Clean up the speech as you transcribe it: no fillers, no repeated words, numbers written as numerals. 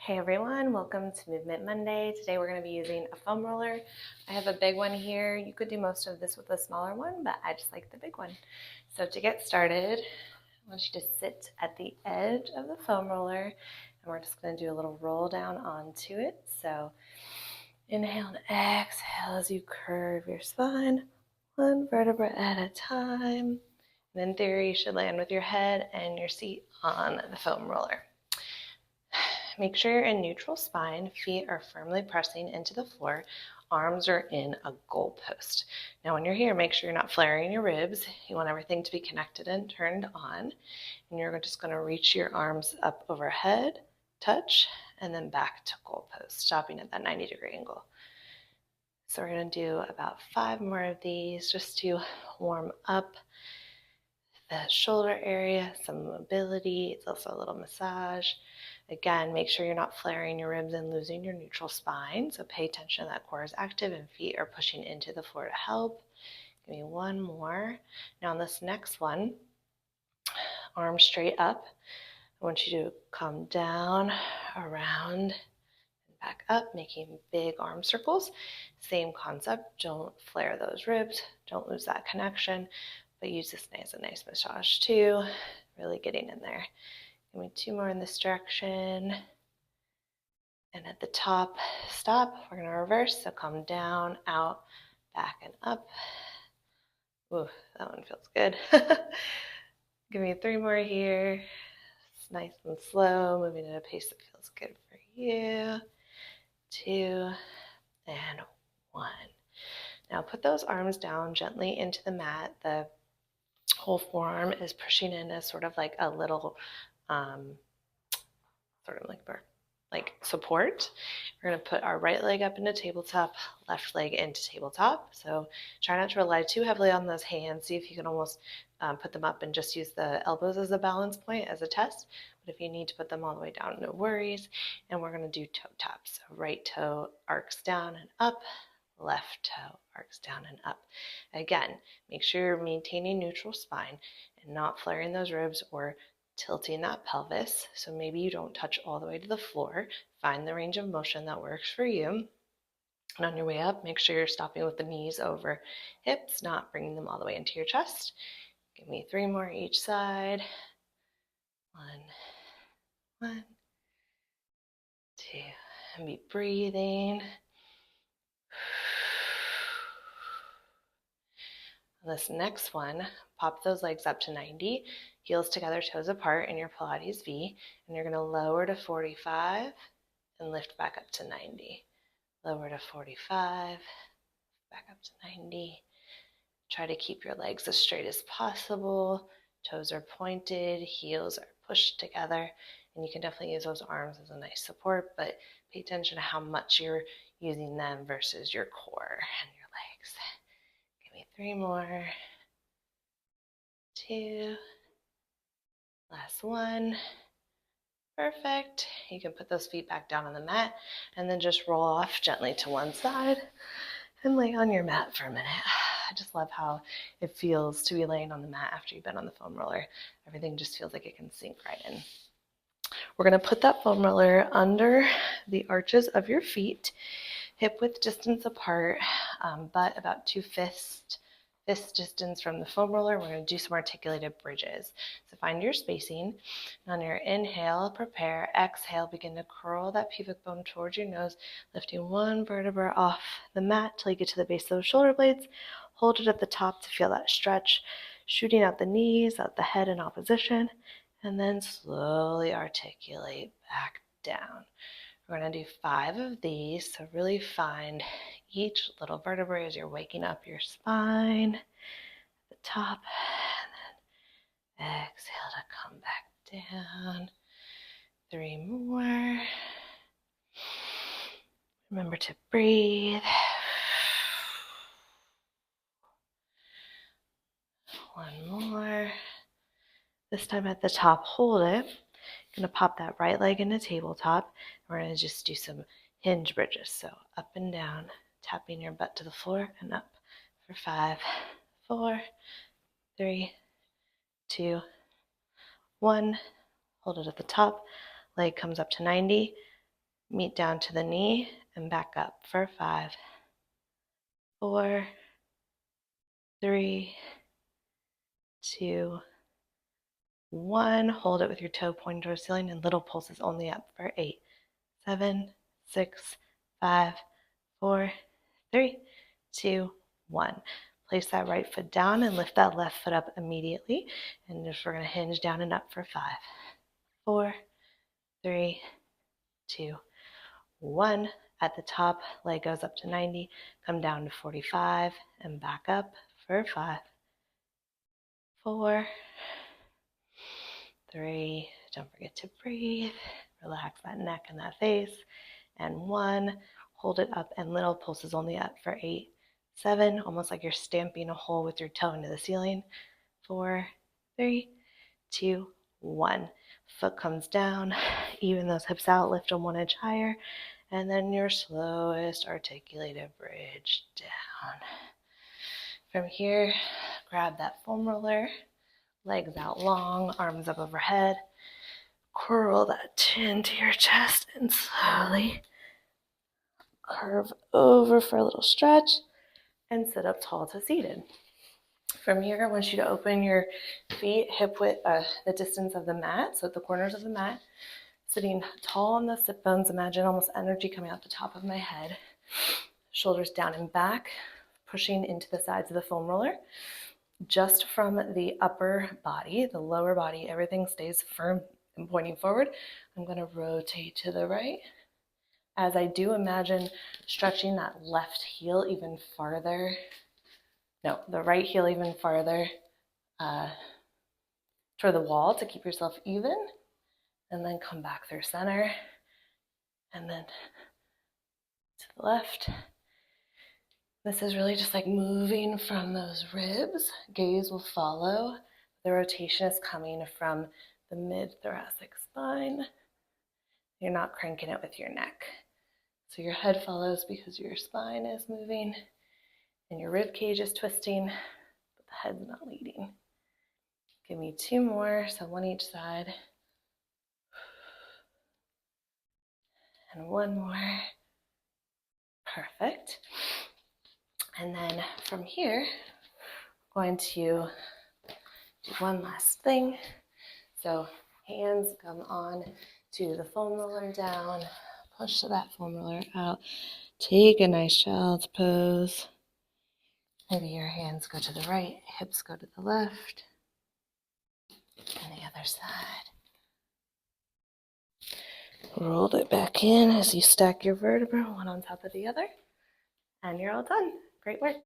Hey everyone, welcome to Movement Monday. Today we're going to be using a foam roller. I have a big one here. You could do most of this with a smaller one, but I just like the big one. So to get started, I want you to sit at the edge of the foam roller and we're just going to do a little roll down onto it. So inhale and exhale as you curve your spine, one vertebra at a time. And in theory, you should land with your head and your seat on the foam roller. Make sure you're in neutral spine, feet are firmly pressing into the floor, arms are in a goalpost. Now when you're here, make sure you're not flaring your ribs. You want everything to be connected and turned on. And you're just going to reach your arms up overhead, touch, and then back to goalpost, stopping at that 90-degree angle. So we're going to do about 5 more of these just to warm up the shoulder area, some mobility. It's also a little massage. Again, make sure you're not flaring your ribs and losing your neutral spine. So pay attention that core is active and feet are pushing into the floor to help. Give me one more. Now on this next one, arms straight up. I want you to come down, around, and back up, making big arm circles. Same concept. Don't flare those ribs. Don't lose that connection. But use this as a nice massage too. Really getting in there. Give me 2 more in this direction. And at the top, stop. We're going to reverse. So come down, out, back, and up. Ooh, that one feels good. Give me 3 more here. It's nice and slow, moving at a pace that feels good for you. 2 and 1. Now put those arms down gently into the mat. The whole forearm is pushing in as sort of like a little sort of like support. We're going to put our right leg up into tabletop, left leg into tabletop. So try not to rely too heavily on those hands. See if you can almost put them up and just use the elbows as a balance point as a test. But if you need to put them all the way down, no worries. And we're going to do toe taps. So right toe arcs down and up, left toe arcs down and up. Again, make sure you're maintaining neutral spine and not flaring those ribs or tilting that pelvis. So maybe you don't touch all the way to the floor. Find the range of motion that works for you. And on your way up, make sure you're stopping with the knees over hips, not bringing them all the way into your chest. Give me 3 more each side. 1, 2, and be breathing. This next one, pop those legs up to 90, heels together, toes apart in your Pilates V, and you're going to lower to 45 and lift back up to 90. Lower to 45, back up to 90. Try to keep your legs as straight as possible. Toes are pointed, heels are pushed together, and you can definitely use those arms as a nice support, but pay attention to how much you're using them versus your core and your legs. Give me 3 more. 2. Last one. Perfect. You can put those feet back down on the mat and then just roll off gently to one side and lay on your mat for a minute. I just love how it feels to be laying on the mat after you've been on the foam roller. Everything just feels like it can sink right in. We're going to put that foam roller under the arches of your feet, hip width distance apart, butt about 2 fist distance from the foam roller. We're going to do some articulated bridges. So find your spacing. On your inhale, prepare. Exhale, begin to curl that pubic bone towards your nose, lifting 1 vertebra off the mat till you get to the base of those shoulder blades. Hold it at the top to feel that stretch, shooting out the knees, out the head in opposition, and then slowly articulate back down. We're going to do 5 of these, so really find each little vertebrae as you're waking up your spine at the top, and then exhale to come back down. 3 more. Remember to breathe. 1 more. This time at the top, hold it. Going to pop that right leg into tabletop. We're going to just do some hinge bridges. So up and down, tapping your butt to the floor and up for 5, 4, 3, 2, 1. Hold it at the top. Leg comes up to 90. Meet down to the knee and back up for 5, 4, 3, 2, 1. Hold it with your toe pointing towards the ceiling and little pulses only up for 8, 7, 6, 5, 4, 3, 2, 1. Place that right foot down and lift that left foot up immediately. And just we're going to hinge down and up for 5, 4, 3, 2, 1. At the top, leg goes up to 90, come down to 45 and back up for 5, 4, 3, don't forget to breathe, relax that neck and that face, and 1, hold it up and little pulses only up for 8, 7, almost like you're stamping a hole with your toe into the ceiling, 4, 3, 2, 1. Foot comes down, even those hips out, lift them 1 inch higher, and then your slowest articulated bridge down. From here, grab that foam roller, legs out long, arms up overhead, curl that chin to your chest and slowly curve over for a little stretch and sit up tall to seated. From here, I want you to open your feet hip width, the distance of the mat, so at the corners of the mat, sitting tall on the sit bones. Imagine almost energy coming out the top of my head, shoulders down and back, pushing into the sides of the foam roller. Just from the upper body, the lower body, everything stays firm and pointing forward. I'm going to rotate to the right. As I do, imagine stretching that left heel even farther. No, the right heel even farther toward the wall to keep yourself even. And then come back through center. And then to the left. This is really just like moving from those ribs. Gaze will follow. The rotation is coming from the mid-thoracic spine. You're not cranking it with your neck. So your head follows because your spine is moving and your rib cage is twisting, but the head's not leading. Give me 2 more, so 1 each side. And 1 more. Perfect. And then from here, I'm going to do one last thing. So hands come on to the foam roller down, push that foam roller out, take a nice child's pose. Maybe your hands go to the right, hips go to the left, and the other side. Roll it back in as you stack your vertebrae one on top of the other, and you're all done. Great work.